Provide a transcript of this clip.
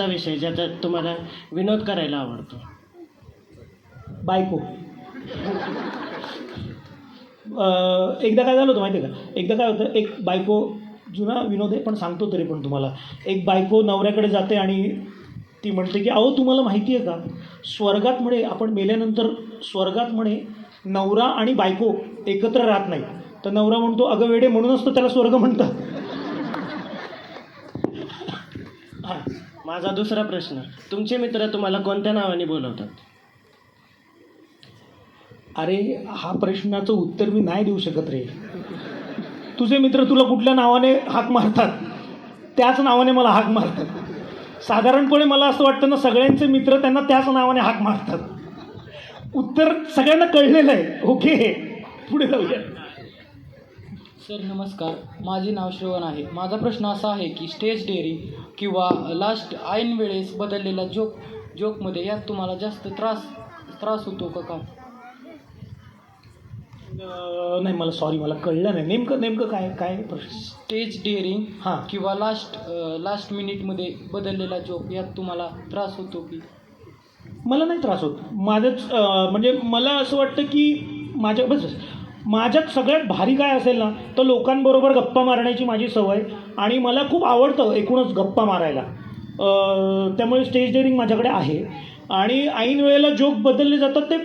कोणता विषय ज्याच्यात तुम्हाला विनोद करायला आवडतो? बायको. एकदा काय झालं होतं माहिती आहे का? एकदा काय होतं, एक बायको, जुना विनोद आहे पण सांगतो तरी पण तुम्हाला. एक बायको नवऱ्याकडे जाते आणि ती म्हणते की अहो तुम्हाला माहिती आहे का, स्वर्गात म्हणे आपण मेल्यानंतर स्वर्गात म्हणे नवरा आणि बायको एकत्र राहत नाही. तर नवरा म्हणतो अगं वेडे, म्हणूनच तर त्याला स्वर्ग म्हणतात. हां, माझा दुसरा प्रश्न, तुमचे मित्र तुम्हाला कोणत्या नावाने बोलवतात? अरे हा प्रश्नाचं उत्तर मी नाही देऊ शकत रे. तुझे मित्र तुला कुठल्या नावाने हाक मारतात त्याच नावाने मला हाक मारतात. साधारणपणे मला असं वाटतं ना, सगळ्यांचे मित्र त्यांना त्याच नावाने हाक मारतात. उत्तर सगळ्यांना कळलेलं आहे. ओके, पुढे जाऊया. सर नमस्कार, माझे नाव श्रवण आहे. माझा प्रश्न असा आहे की स्टेज डेअरिंग किंवा लास्ट ऐन वेळेस बदललेला जोकमध्ये यात तुम्हाला जास्त त्रास होतो का? नाही, मला सॉरी, मला कळलं नाही नेमकं काय प्रश्न. स्टेज डेअरिंग हां. किंवा लास्ट मिनिटमध्ये बदललेला जोक यात तुम्हाला त्रास होतो की? मला नाही त्रास होत. माझंच म्हणजे मला असं वाटतं की माझ्यात सगळ्यात भारी काय असेल ना, तर लोकांबरोबर गप्पा मारण्याची माझी सवय, आणि मला खूप आवडतं एकूणच गप्पा मारायला. त्यामुळे स्टेज डेअरिंग माझ्याकडे आहे. आणि ऐन वेळेला जोक बदलले जातात ते